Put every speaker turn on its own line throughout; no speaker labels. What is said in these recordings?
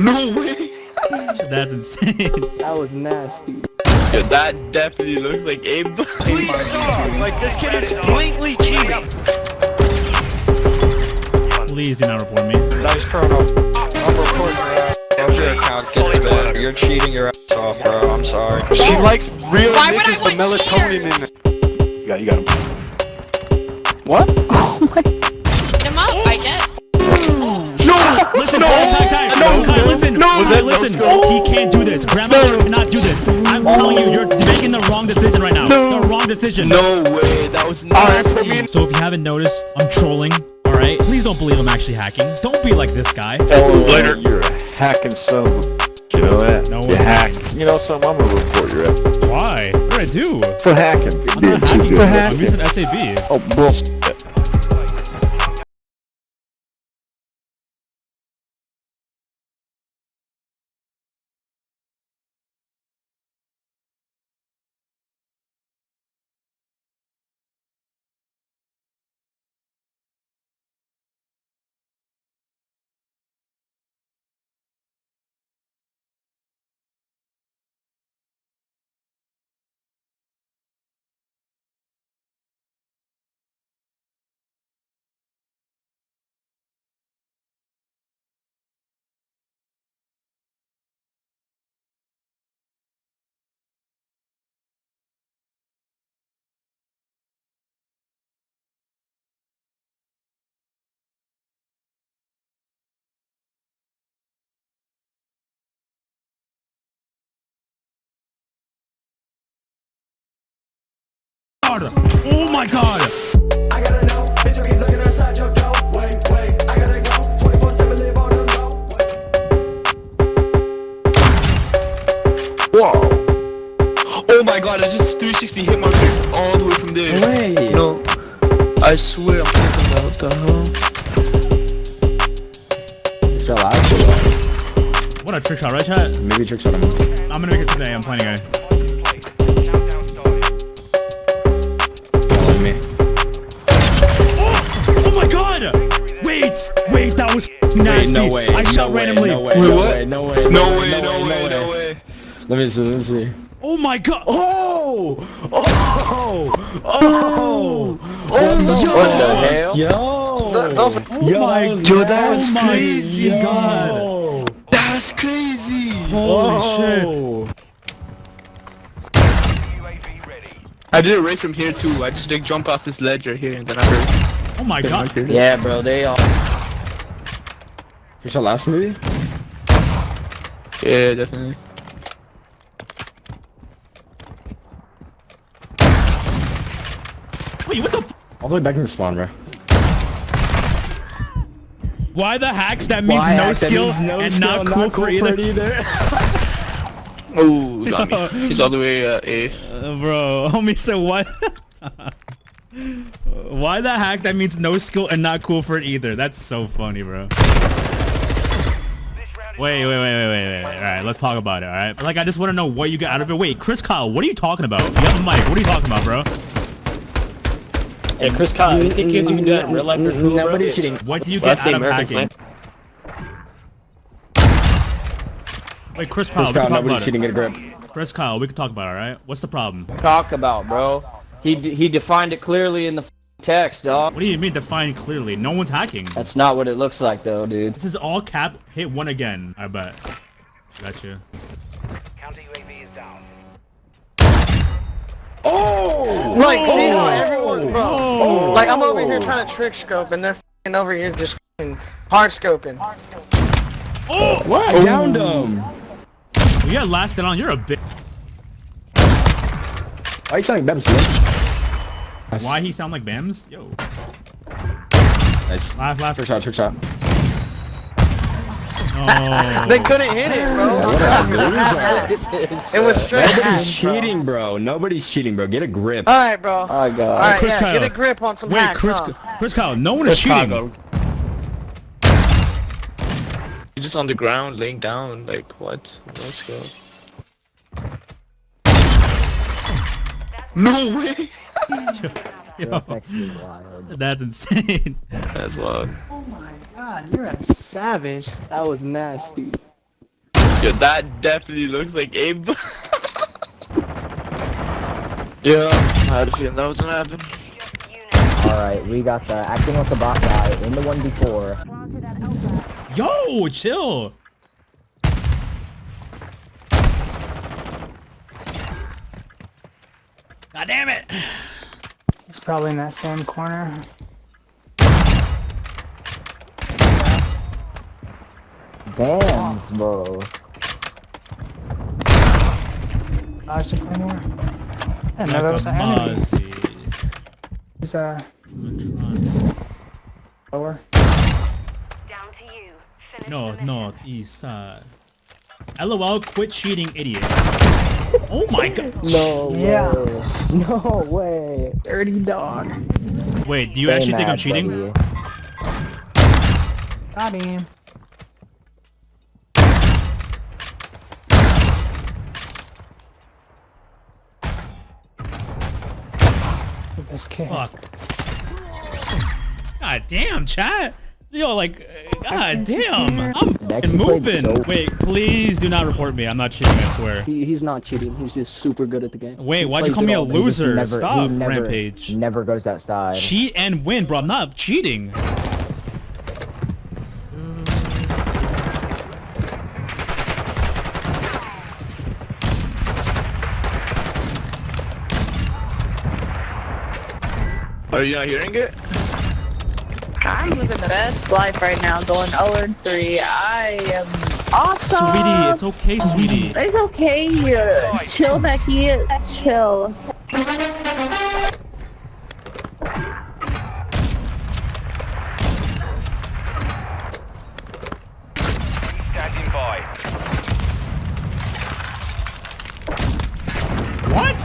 No way!
That's insane.
That was nasty.
Yo, that definitely looks like Abe.
Please stop! Like, this kid is blatantly cheating!
Please do not report me.
Nice chrono. I'm reporting your ass. If your account gets banned, you're cheating your ass off, bro. I'm sorry. She likes real niggas with melatonin in it. You got him.
What?
Oh my. Get him up, I get.
Listen, listen, listen. He can't do this. Grandma cannot do this. I'm telling you, you're making the wrong decision right now. The wrong decision.
No way, that was nasty.
So if you haven't noticed, I'm trolling. Alright? Please don't believe I'm actually hacking. Don't be like this guy.
Later. You're a hacking son of a... You know that?
No
you hack. You know something? I'm gonna report your ass.
Why? What did I do?
For hacking.
I'm not hacking. I'm using SAB.
Oh, bullshit.
Oh my god!
I gotta know, misery looking outside your door. Wait, I gotta go. 24/7 live on the low.
Whoa! Oh my god, I just 360 hit my face all the way from there.
Wait.
No, I swear I'm thinking about the hell.
What a trick shot, right chat?
Maybe trick shot him.
I'm gonna make it today, I'm playing a guy. Oh my god! Wait, that was nasty.
No way.
I shot randomly.
No way.
No way.
Let me see.
Oh my god!
What the hell? Yo!
Yo, that was crazy.
God.
That's crazy.
Holy shit.
I did it right from here too. I just like jumped off this ledge right here and then I heard.
Oh my god.
Yeah, bro, they all... You saw last movie?
Yeah, definitely.
Wait, what the
All the way back in the spawn, bro.
Why the hacks? That means no skill and not cool for either.
Oh, got me. He's all the way A.
Bro, homie, so what? Why the hack? That means no skill and not cool for it either. That's so funny, bro. Wait. Alright, let's talk about it, alright? Like, I just want to know what you got out of it. Wait, Chris Kyle, what are you talking about? You have a mic. What are you talking about, bro?
Hey, Chris Kyle, you think you can do that in real life or cool, nobody's cheating.
What do you get out of hacking? Wait, Chris Kyle, we can talk
nobody's
about
cheating, get a grip.
it. Chris Kyle, we can talk about it, alright? What's the problem?
Talk about, bro. He defined it clearly in the text, dog.
What do you mean defined clearly? No one's hacking.
That's not what it looks like, though, dude.
This is all cap. Hit one again, I bet. Gotcha.
Counter UAV is down.
Oh!
Like, see how everyone, bro.
Oh.
Like, I'm over here trying to trick scope, and they're f***ing over here just f***ing hard scoping.
Oh!
What? I downed him.
You got lasted on. You're a bit.
Why are you sounding Bems, man?
Why he sound like Bams? Yo.
Nice.
Last.
Trick shot.
Oh.
They couldn't hit it, bro. It was straight.
Nobody's cheating, bro. Nobody's cheating, bro. Get a grip.
Alright, bro.
Oh, God.
Alright,
Chris
yeah,
Kyle.
get a grip on some
Wait,
hacks,
Chris Kyle, no one is cheating.
You're just on the ground, laying down. Like what? Let's go. No way.
Yo, that's insane.
That's wild.
Oh my god, you're a savage.
That was nasty.
Yo, that definitely looks like Abe. Yeah, I had a feeling that was gonna happen.
Alright, we got the acting with the boss guy in the 1v4.
Yo, chill. God damn it.
It's probably in that same corner.
Damn, bro.
Dodge the claymore. I didn't know that was an enemy. He's lower.
No, he's LOL, quit cheating, idiot. Oh my god.
No
Yeah.
way. No way.
Dirty dog.
Wait, do you
Stay
actually think I'm
mad,
cheating?
buddy.
Got him. This kid.
Fuck. God damn, chat. Yo, like, god damn. I'm
That
fucking
kid played
moving.
dope.
Wait, please do not report me. I'm not cheating, I swear.
He's not cheating. He's just super good at the game.
Wait,
He
why'd you
plays
call
it
me a
all day.
loser?
Never,
Stop,
he never,
Rampage.
never goes outside.
Cheat and win, bro. I'm not cheating.
Are you not hearing it?
I'm living the best life right now, going 0-3. I am awesome.
Sweetie, it's okay, sweetie.
It's okay. Chill, Becky. Chill.
Standing by.
What?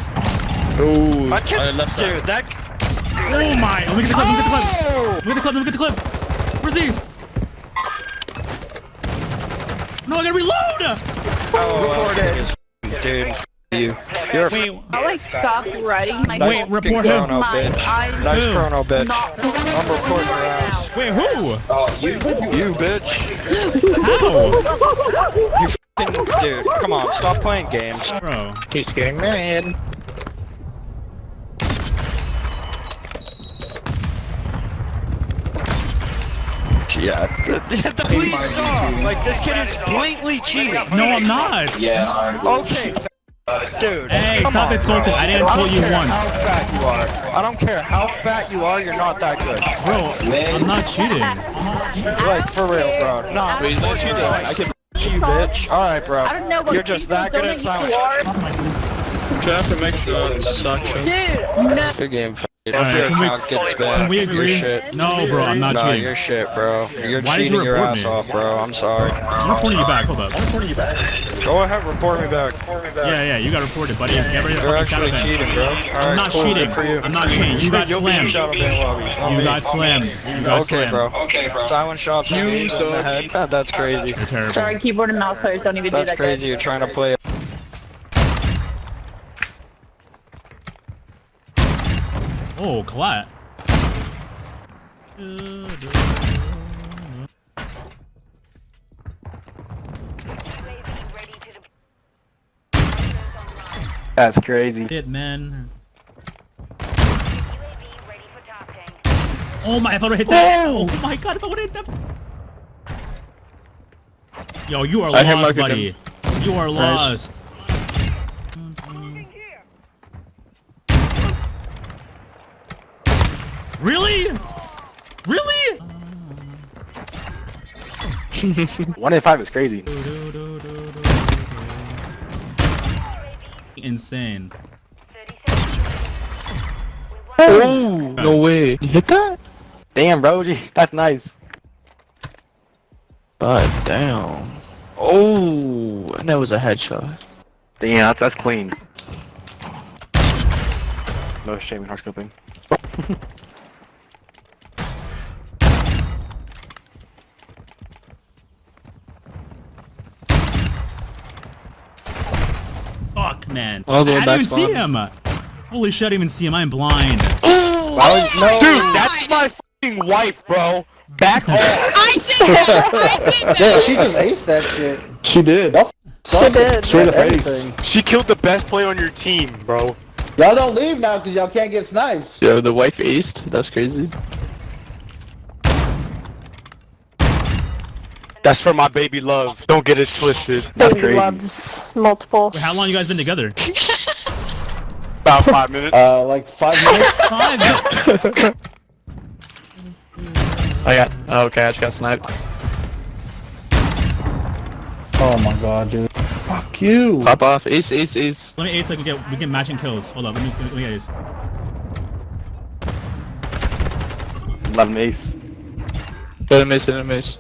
Oh,
I can't,
left side.
dude, that.
Oh my! Look at the clip! Look at the clip! Look at the clip! Look at the clip! Where's he? No, I gotta reload!
Dude, you're a
Wait,
I like stopped writing my
Wait, report him.
chrono, bitch. Nice
Who?
chrono, bitch.
Not
I'm recording your ass.
wait, who?
You, bitch.
How?
Dude, come on, stop playing games.
Bro.
He's getting mad.
Yeah, please stop. Like, this kid is blatantly cheating.
No, I'm not!
Okay, dude.
Hey,
come
stop
on,
insulting.
bro.
I didn't insult you
I don't care
once.
how fat you are. I don't care how fat you are, you're not that good.
Bro, I'm not cheating.
Like, for real, bro. Nah,
Wait, he's not cheating. I can.
you, bitch. Alright, bro.
I don't know what
You're just that good at silent shit.
Try to make sure it's such a
Dude, no.
Good game. If
Alright,
your
can we-
account gets
Can
banned,
we
you're
agree?
shit.
No, bro, I'm not
Nah,
cheating.
you're shit, bro. You're
Why did you
cheating your
report
ass
me?
off, bro. I'm sorry.
I'm reporting you back. Hold up.
Go ahead, report me back.
Yeah, you got reported, buddy. Get ready to
You're
fucking
actually
shadow ban.
cheating, bro.
I'm
Alright,
not
cool,
cheating.
good for you.
I'm not cheating. You got
You'll be in
slammed.
shadow ban lobbies. Not
You
me.
got slammed. You got
Okay,
slammed.
bro. Silent shots on me in the head. That's crazy.
You're terrible.
Sorry, keyboard and mouse players don't even do
That's
that.
crazy. You're trying to play.
Oh, Colette.
That's crazy.
Shit, man. Oh my, if I would've hit that. Oh my god, if I would've hit that. Yo, you are
I hit
lost,
market
buddy. You are lost. Really? Really?
1 in 5 is crazy.
Insane.
Oh, no way. You hit that?
Damn, bro. That's nice.
God damn. Oh, and that was a headshot.
Damn, that's clean. No shame in hardscoping.
Fuck, man.
All the way
I
back
didn't even see
spawn.
him. Holy shit, I didn't even see him. I'm blind.
No. Dude, that's my fucking wife, bro. Back off.
I did that! I did that!
She just aced that shit.
She did.
She did.
Straight up
Everything.
ace. She killed the best player on your team, bro.
Y'all don't leave now because y'all can't get snipes.
Yo, the wife aced. That's crazy.
That's for my baby love. Don't get it twisted. That's
Baby
crazy.
loves multiple.
Wait, how long you guys been together?
About 5 minutes.
Like 5 minutes.
5 minutes.
Okay, I just got sniped.
Oh my god, dude.
Fuck you. Pop off. Ace, ace, ace.
Let me ace so we can matching kills. Hold up, let me get ace.
Let him ace.
Hit him, ace, hit him, ace.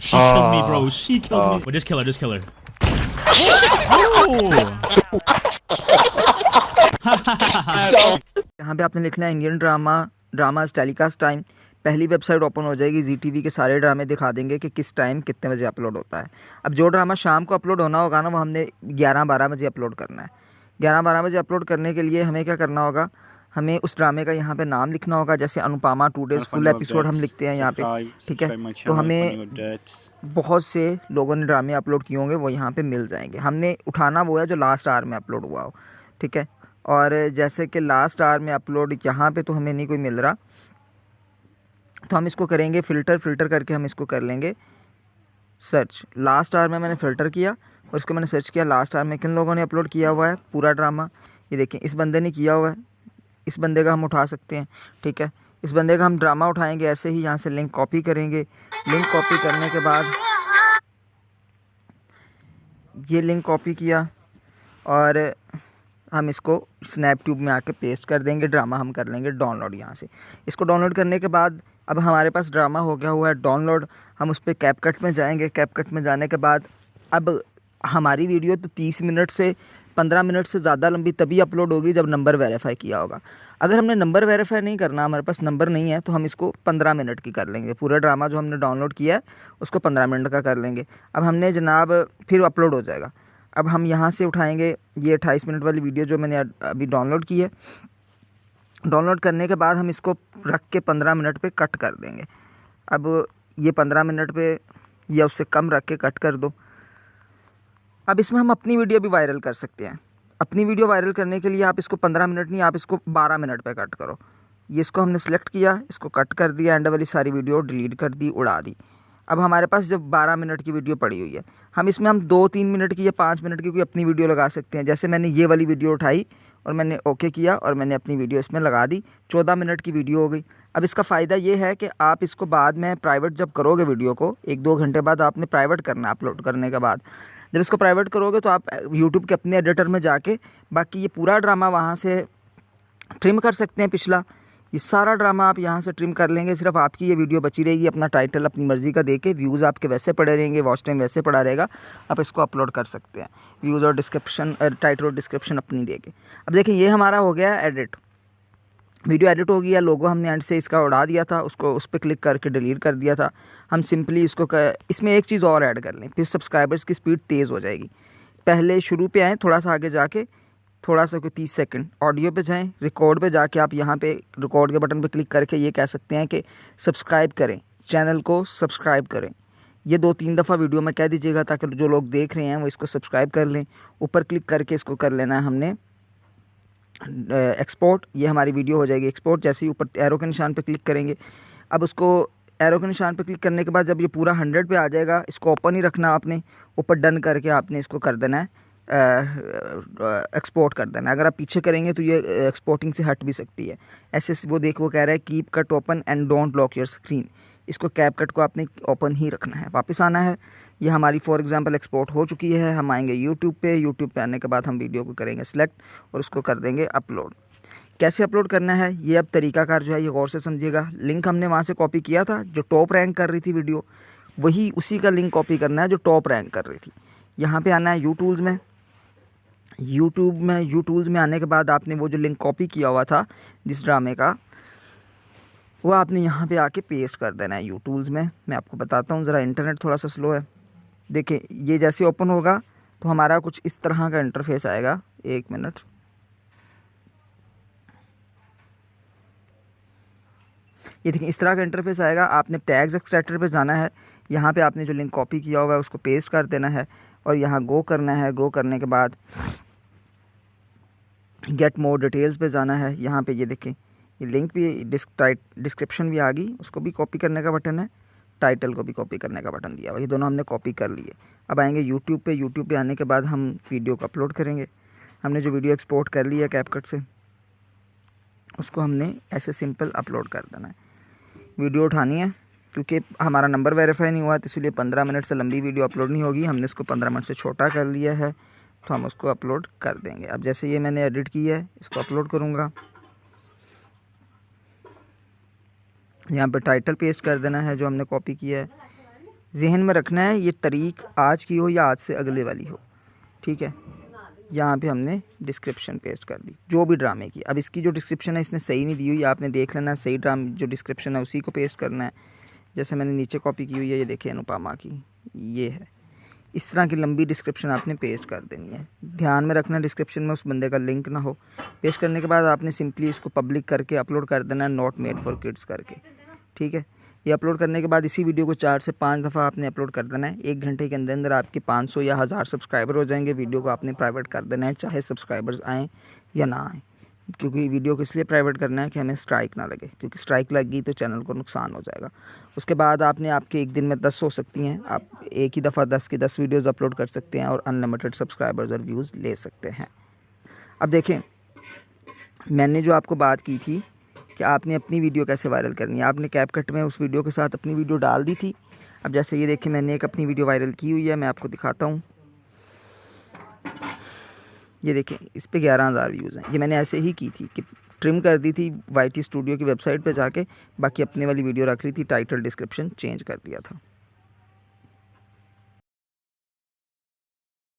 She killed me, bro. She killed me. But just kill her, just kill her. Oh!
यहाँ पे आपने लिखना है Indian dramas telecast time. पहली website open हो जाएगी, ZTV के सारे ड्रामे दिखा देंगे कि किस टाइम कितने बजे अपलोड होता है। अब जो ड्रामा शाम को अपलोड होना होगा ना, वो हमने 11-12 बजे अपलोड करना है। 11-12 बजे अपलोड करने के लिए हमें क्या करना होगा, हमें उस ड्रामे का यहाँ पे नाम लिखना होगा। जैसे अनुपमा 2 डेज फुल एपिसोड हम लिखते हैं यहाँ पे, ठीक है। तो हमें बहुत से लोगों ने ड्रामे अपलोड किए होंगे, वो यहाँ पे मिल जाएंगे। हमने उठाना वो है जो लास्ट आवर में अपलोड हुआ हो, ठीक है। और जैसे कि लास्ट आवर में अपलोड यहाँ पे तो हमें नहीं कोई मिल रहा, तो हम इसको करेंगे फ़िल्टर करके हम इसको कर लेंगे सर्च। लास्ट आवर में मैंने फ़िल्टर किया और इसको मैंने सर्च किया लास्ट आवर में किन लोगों ने अपलोड किया हुआ है पूरा ड्रामा। ये देखें, इस बंदे ने किया हुआ है, इस बंदे का हम उठा सकते हैं, ठीक है। इस बंदे का हम ड्रामा उठाएंगे ऐसे ही, यहाँ से लिंक कॉपी करेंगे। लिंक कॉपी करने के बाद ये लिंक कॉपी किया और हम इसको स्नैपट्यूब में आके पेस्ट कर देंगे। ड्रामा हम कर लेंगे डाउनलोड यहाँ से। इसको डाउनलोड करने के बाद अब हमारे पास ड्रामा हो गया हुआ है डाउनलोड। हम उस पर कैपकट में जाएंगे। कैपकट में जाने के बाद अब हमारी वीडियो तो 30 मिनट से 15 मिनट से ज़्यादा लंबी तभी अपलोड होगी जब नंबर वेरीफाई किया होगा। अगर हमने नंबर वेरीफाई नहीं करना, हमारे पास नंबर नहीं है, तो हम इसको 15 मिनट की कर लेंगे। पूरा ड्रामा जो हमने डाउनलोड किया है उसको 15 मिनट का कर लेंगे। अब हमने जनाब फिर अपलोड हो जाएगा। अब हम यहाँ से उठाएंगे ये 28 मिनट वाली वीडियो जो मैंने अभी डाउनलोड की है। डाउनलोड करने के बाद हम इसको रख के 15 मिनट पे कट कर देंगे। अब ये 15 मिनट पे या उससे कम रख के कट कर दो। अब इसमें हम अपनी वीडियो भी वायरल कर सकते हैं। अपनी वीडियो वायरल करने के लिए आप इसको 15 मिनट नहीं, आप इसको 12 मिनट पे कट करो। ये इसको हमने सेलेक्ट किया, इसको कट कर दिया, एंड वाली सारी वीडियो डिलीट कर दी, उड़ा दी। अब हमारे पास जब 12 मिनट की वीडियो पड़ी हुई है, हम इसमें हम 2-3 मिनट की या 5 मिनट की कोई अपनी वीडियो लगा सकते हैं। जैसे मैंने ये वाली वीडियो उठाई और मैंने ओके किया और मैंने अपनी वीडियो इसमें लगा दी, 14 मिनट की वीडियो हो गई। अब इसका फ़ायदा ये है कि आप इसको बाद में प्राइवेट जब करोगे वीडियो को, 1-2 घंटे बाद आपने प्राइवेट करना है। अपलोड करने के बाद जब इसको प्राइवेट करोगे तो आप यूट्यूब के अपने एडिटर में जाके बाकी ये पूरा ड्रामा वहाँ से ट्रिम कर सकते हैं। पिछला ये सारा ड्रामा आप यहाँ से ट्रिम कर लेंगे। सिर्फ आपकी ये वीडियो बची रहेगी, अपना टाइटल अपनी मर्ज़ी का देके, व्यूज़ आपके वैसे पड़े रहेंगे, वॉच टाइम वैसे पड़ा रहेगा। आप इसको अपलोड कर सकते हैं, व्यूज़ और डिस्क्रिप्शन, टाइटल और डिस्क्रिप्शन अपनी देके। अब देखें, ये हमारा हो गया एडिट, वीडियो एडिट हो गया। लोगो हमने एंड से इसका उड़ा दिया था, उसको उस पर क्लिक करके डिलीट कर दिया था। हम सिंपली इसको इसमें एक चीज़ और ऐड कर लें, फिर सब्सक्राइबर्स की स्पीड तेज़ हो जाएगी। पहले शुरू पे आएँ, थोड़ा सा आगे जाके, थोड़ा सा कोई 30 सेकंड ऑडियो पे जाएं, रिकॉर्ड पे जाके आप यहाँ पे रिकॉर्ड के बटन पे क्लिक करके ये कह सकते हैं कि सब्सक्राइब करें, चैनल को सब्सक्राइब करें। ये 2-3 दफ़ा वीडियो में कह दीजिएगा ताकि जो लोग देख रहे हैं वो इसको सब्सक्राइब कर लें। ऊपर क्लिक करके इसको कर लेना है हमने एक्सपोर्ट। ये हमारी वीडियो हो जाएगी एक्सपोर्ट। जैसे ही ऊपर एरो के निशान पे क्लिक करेंगे, अब उसको एरो के निशान पे क्लिक करने के बाद जब ये पूरा 100 पे आ जाएगा, इसको ओपन ही रखना आपने, ऊपर डन करके आपने इसको कर देना है, एक्सपोर्ट कर देना। अगर आप पीछे करेंगे तो ये एक्सपोर्टिंग से हट भी सकती है। ऐसे वो कह रहा है keep cut open and don't lock your screen. इसको कैप कट को आपने ओपन ही रखना है। वापस आना है। ये हमारी फॉर एग्जांपल एक्सपोर्ट हो चुकी है। हम आएंगे यूट्यूब पे आने के बाद हम वीडियो को करेंगे सेलेक्ट और उसको कर देंगे अपलोड। कैसे अपलोड करना है ये अब तरीकाकार जो है ये गौर से समझिएगा। लिंक हमने वहाँ से कॉपी किया था, जो टॉप रैंक कर रही थी वीडियो, वही उसी का लिंक कॉपी करना है जो टॉप रैंक कर रही थी। यहाँ पे आना है यूटूल्स में। यूटूल्स में आने के बाद आपने वो जो लिंक कॉपी किया हुआ था जिस ड्रामे का, वो आपने यहाँ पे आके पेस्ट कर देना है यूटूल्स में। मैं आपको बताता हूँ, ज़रा इंटरनेट थोड़ा सा स्लो है। देखिए, ये जैसे ओपन होगा तो हमारा कुछ इस तरह का इंटरफेस आएगा। 1 मिनट, ये देखिए इस तरह का इंटरफेस आएगा। आपने टैग्स एक्सट्रैक्टर पे जाना है। यहाँ पे आपने जो लिंक कॉपी किया हुआ है उसको पेस्ट कर देना है और यहाँ गो करना है। गो करने के बाद गेट मोर डिटेल्स पे जाना है। यहाँ पे ये देखें, ये लिंक भी डिस्क्रिप्शन भी आ गई, उसको भी कॉपी करने का बटन है, टाइटल को भी कॉपी करने का बटन दिया हुआ। ये दोनों हमने कॉपी कर लिए। अब आएंगे यूट्यूब पे। यूट्यूब पे आने के बाद हम वीडियो को अपलोड करेंगे। हमने जो वीडियो एक्सपोर्ट कर लिया कैपकट से, उसको हमने ऐसे सिंपल अपलोड कर देना है। वीडियो उठानी है, क्योंकि हमारा नंबर वेरीफाई नहीं हुआ तो इसलिए 15 मिनट से लंबी वीडियो अपलोड नहीं होगी। हमने इसको 15 मिनट से छोटा कर लिया है, तो हम उसको अपलोड कर देंगे। अब जैसे ये मैंने एडिट किया है, इसको अपलोड करूँगा। यहाँ पे टाइटल पेस्ट कर देना है जो हमने कॉपी किया है। जहन में रखना है ये तारीख आज की हो या आज से अगले वाली हो, ठीक है। यहाँ पे हमने डिस्क्रिप्शन पेस्ट कर दी जो भी ड्रामे की। अब इसकी जो डिस्क्रिप्शन है इसने सही नहीं दी हुई, आपने देख लेना है। सही ड्रामे जो डिस्क्रिप्शन है उसी को पेस्ट करना है। जैसे मैंने नीचे कॉपी की हुई है, ये देखिए अनुपमा की, ये है। इस तरह की लंबी डिस्क्रिप्शन आपने पेस्ट कर देनी है। ध्यान में रखना डिस्क्रिप्शन में उस बंदे का लिंक ना हो। पेस्ट करने के बाद आपने सिंपली इसको पब्लिक करके अपलोड कर देना है, नॉट मेड फॉर किड्स करके, ठीक है। ये अपलोड करने के बाद इसी वीडियो को 4 से 5 दफ़ा आपने अपलोड कर देना है। 1 घंटे के अंदर अंदर आपके 500 या 1000 सब्सक्राइबर हो जाएंगे। वीडियो को आपने प्राइवेट कर देना है, चाहे सब्सक्राइबर्स आएँ या ना आएँ, क्योंकि वीडियो को इसलिए प्राइवेट करना है कि हमें स्ट्राइक ना लगे, क्योंकि स्ट्राइक लग गई तो चैनल को नुकसान हो जाएगा। उसके बाद आपने आपके एक दिन में 10 हो सकती हैं, आप एक ही दफ़ा 10 की 10 वीडियोज़ अपलोड कर सकते हैं और अनलिमिटेड सब्सक्राइबर्स और व्यूज़ ले सकते हैं। अब देखें, मैंने जो आपको बात की थी कि आपने अपनी वीडियो कैसे वायरल करनी है, आपने कैपकट में उस वीडियो के साथ अपनी वीडियो डाल दी थी। अब जैसे ये देखिए, मैंने एक अपनी वीडियो वायरल की हुई है, मैं आपको दिखाता हूँ। ये देखें, इस पे 11,000 व्यूज़ हैं। ये मैंने ऐसे ही की थी कि ट्रिम कर दी थी YT स्टूडियो की वेबसाइट पे जाके, बाकी अपने वाली वीडियो रख ली थी, टाइटल डिस्क्रिप्शन चेंज कर दिया था।